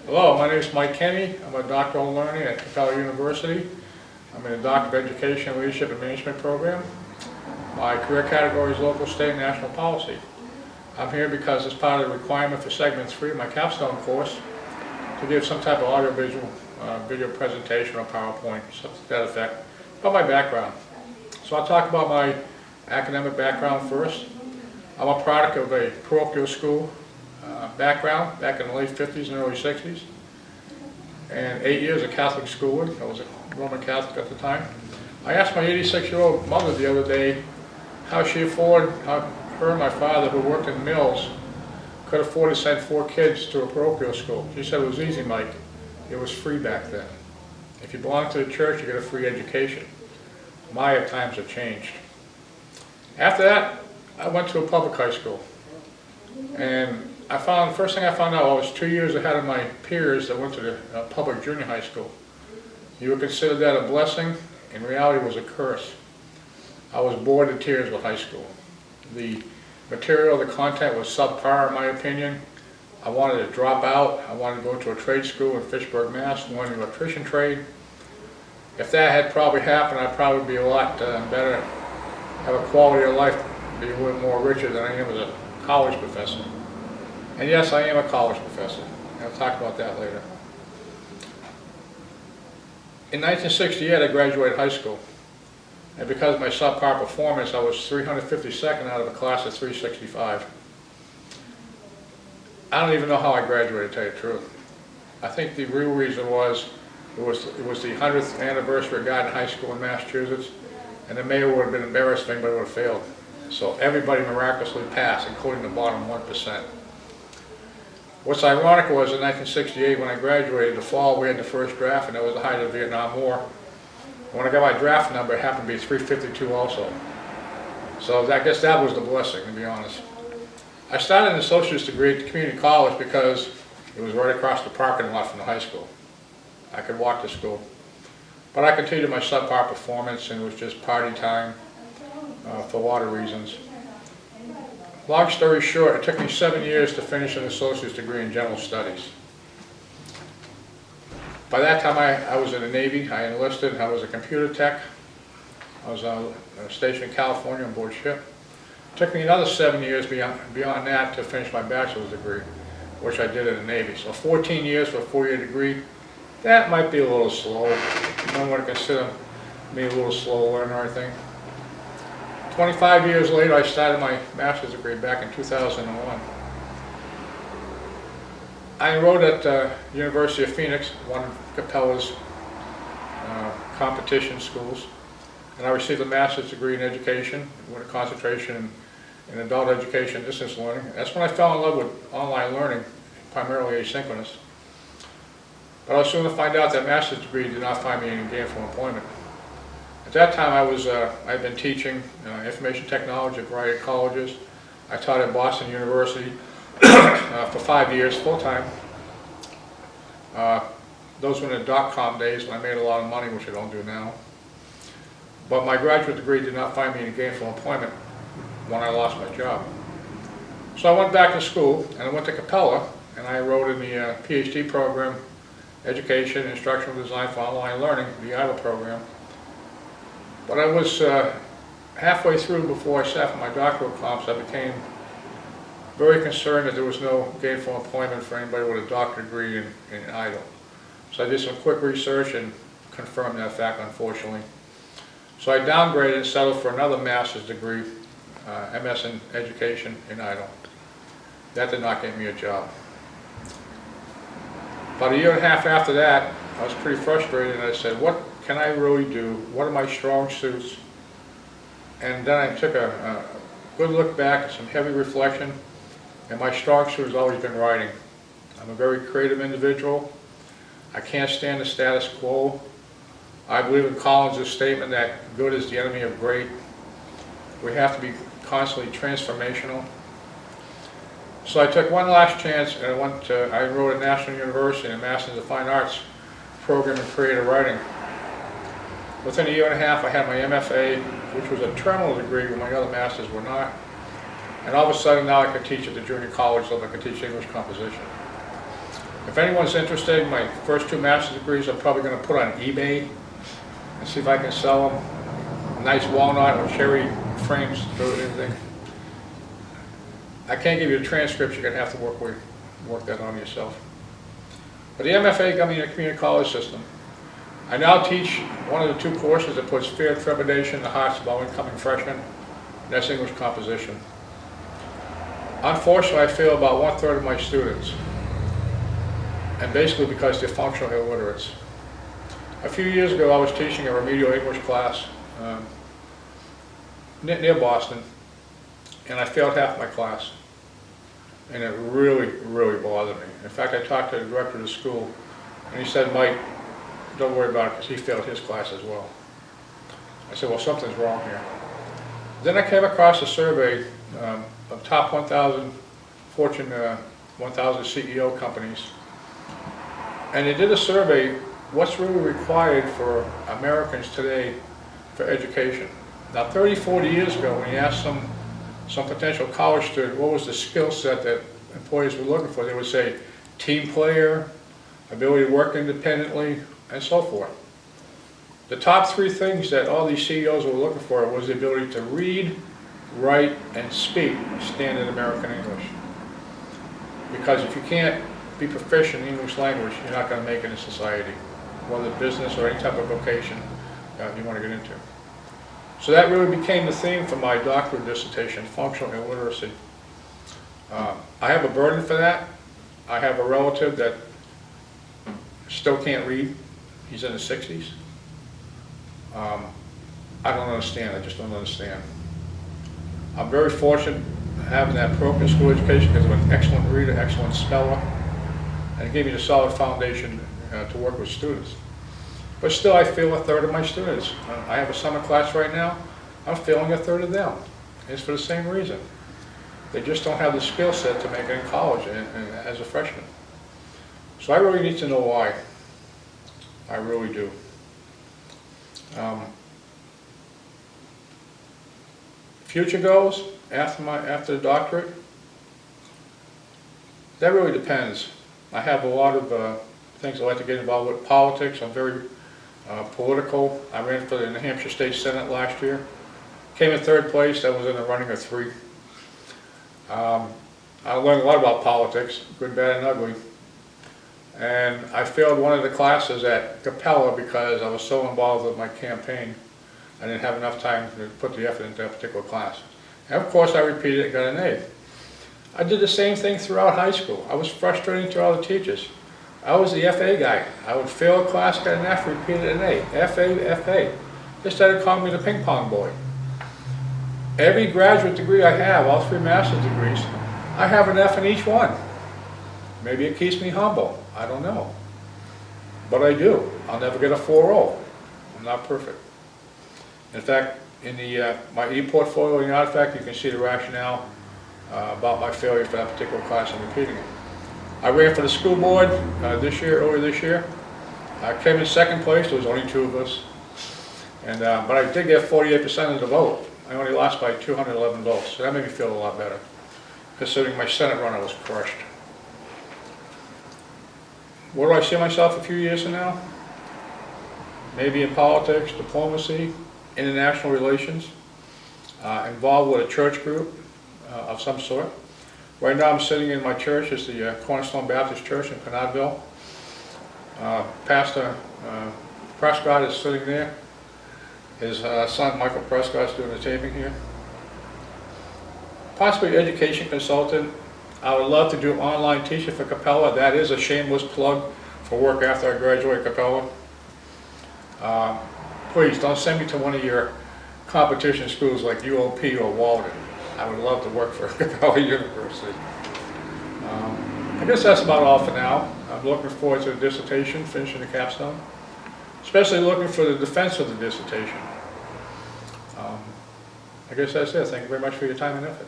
Hello, my name is Mike Kenny. I'm a doctoral learner at Capella University. I'm in the Doctor of Education, Leadership and Management program. My career category is local, state, and national policy. I'm here because it's part of the requirement for segment 3 of my capstone course to give some type of audiovisual video presentation or PowerPoint, something to that effect, about my background. So I'll talk about my academic background first. I'm a product of a parochial school background back in the late 50s and early 60s, and 8 years of Catholic schooling. I was a Roman Catholic at the time. I asked my 86-year-old mother the other day how her and my father, who worked in mills, could afford to send 4 kids to a parochial school. She said it was easy, Mike. It was free back then. If you belong to the church, you get a free education. My times have changed. After that, I went to a public high school. And first thing I found out, I was 2 years ahead of my peers that went to the public junior high school. You would consider that a blessing. In reality, it was a curse. I was bored to tears with high school. The material, the content was subpar in my opinion. I wanted to drop out. I wanted to go to a trade school in Fitchburg, Mass, learn the electrician trade. If that had probably happened, I'd probably be a lot better, have a quality of life, be a little more richer than I am as a college professor. And yes, I am a college professor. I'll talk about that later. In 1968, I graduated high school. And because of my subpar performance, I was 352nd out of a class of 365. I don't even know how I graduated, to tell you the truth. I think the real reason was it was the 100th anniversary of Garden High School in Massachusetts, and the mayor would have been embarrassed if anybody would have failed. So everybody miraculously passed, including the bottom 1%. What's ironic was in 1968, when I graduated, the fall we had the first draft, and that was the height of the Vietnam War. When I got my draft number, it happened to be 352 also. So I guess that was the blessing, to be honest. I started an associate's degree at the community college because it was right across the parking lot from the high school. I could walk to school. But I continued my subpar performance, and it was just party time for a lot of reasons. Long story short, it took me 7 years to finish an associate's degree in general studies. By that time, I was in the Navy. I enlisted. I was a computer tech. I was stationed in California on board ship. It took me another 7 years beyond that to finish my bachelor's degree, which I did in the Navy. So 14 years for a 4-year degree. That might be a little slow. You don't want to consider me a little slow learner, I think. 25 years later, I started my master's degree back in 2001. I enrolled at University of Phoenix, one of Capella's competition schools, and I received a master's degree in education with a concentration in adult education distance learning. That's when I fell in love with online learning, primarily asynchronous. But I was soon to find out that master's degree did not find me in gainful employment. At that time, I'd been teaching information technology at a variety of colleges. I taught at Boston University for 5 years, full-time. Those were the dot-com days when I made a lot of money, which I don't do now. But my graduate degree did not find me in gainful employment when I lost my job. So I went back to school, and I went to Capella, and I enrolled in the PhD program, Education and Instructional Design for Online Learning, the EIDL program. But I was halfway through before I sat for my doctoral comps. I became very concerned that there was no gainful employment for anybody with a doctorate degree in EIDL. So I did some quick research and confirmed that fact, unfortunately. So I downgraded and settled for another master's degree, MS in Education in EIDL. That did not get me a job. About a year and a half after that, I was pretty frustrated, and I said, what can I really do? What are my strong suits? And then I took a good look back at some heavy reflection, and my strong suit has always been writing. I'm a very creative individual. I can't stand the status quo. I believe in Collins' statement that good is the enemy of great. We have to be constantly transformational. So I took one last chance, and I enrolled at National University in a Master's of Fine Arts program in creative writing. Within a year and a half, I had my MFA, which was a terminal degree when my other masters were not. And all of a sudden, now I could teach at the junior college level. I could teach English composition. If anyone's interested, my first 2 master's degrees I'm probably going to put on eBay and see if I can sell them. Nice walnut or cherry frames, everything. I can't give you a transcript, you're going to have to work that on yourself. But the MFA got me in a community college system. I now teach one of the 2 courses that puts fear and trepidation in the hearts of all incoming freshmen, and that's English composition. Unfortunately, I fail about 1/3 of my students, and basically because they're functional illiterates. A few years ago, I was teaching a remedial English class near Boston, and I failed half my class. And it really, really bothered me. In fact, I talked to the director of the school, and he said, Mike, don't worry about it, because he failed his class as well. I said, well, something's wrong here. Then I came across a survey of top 1,000 Fortune 1,000 CEO companies, and they did a survey, what's really required for Americans today for education. Now, 30, 40 years ago, when you asked some potential college student what was the skill set that employers were looking for, they would say team player, ability to work independently, and so forth. The top 3 things that all these CEOs were looking for was the ability to read, write, and speak standard American English. Because if you can't be proficient in the English language, you're not going to make it in society, whether business or any type of vocation you want to get into. So that really became the theme for my doctorate dissertation, functional illiteracy. I have a burden for that. I have a relative that still can't read. He's in his 60s. I don't understand. I just don't understand. I'm very fortunate having that broken school education because I'm an excellent reader, excellent speller, and it gave me the solid foundation to work with students. But still, I fail 1/3 of my students. I have a summer class right now. I'm failing 1/3 of them. It's for the same reason. They just don't have the skill set to make it in college and as a freshman. So I really need to know why. I really do. Future goals after the doctorate, that really depends. I have a lot of things I like to get involved with. Politics, I'm very political. I ran for the New Hampshire State Senate last year. Came in 3rd place. I was in the running of 3. I learned a lot about politics, good, bad, and ugly. And I failed one of the classes at Capella because I was so involved with my campaign. I didn't have enough time to put the effort into that particular class. And of course I repeated and got an A. I did the same thing throughout high school. I was frustrating to all the teachers. I was the FA guy. I would fail a class, get an F, repeated an A. FA. They started calling me the ping pong boy. Every graduate degree I have, all 3 master's degrees, I have an F in each one. Maybe it keeps me humble. I don't know. But I do. I'll never get a 4.0. I'm not perfect. In fact, in the my e-portfolio in Artifact, you can see the rationale about my failure for that particular class and repeating it. I ran for the school board earlier this year. I came in 2nd place. There was only 2 of us. And, but I did get 48% of the vote. I only lost by 211 votes, so that made me feel a lot better, considering my Senate run I was crushed. Where do I see myself a few years from now? Maybe in politics, diplomacy, international relations, involved with a church group of some sort. Right now I'm sitting in my church. It's the Cornerstone Baptist Church in Penodville. Pastor Prescott is sitting there. His son, Michael Prescott, is doing the taping here. Possibly education consultant. I would love to do online teaching for Capella. That is a shameless plug for work after I graduate Capella. Please don't send me to one of your competition schools like UOP or Walden. I would love to work for Capella University. I guess that's about all for now. I'm looking forward to the dissertation, finishing the capstone. Especially looking for the defense of the dissertation. I guess that's it. Thank you very much for your time and effort.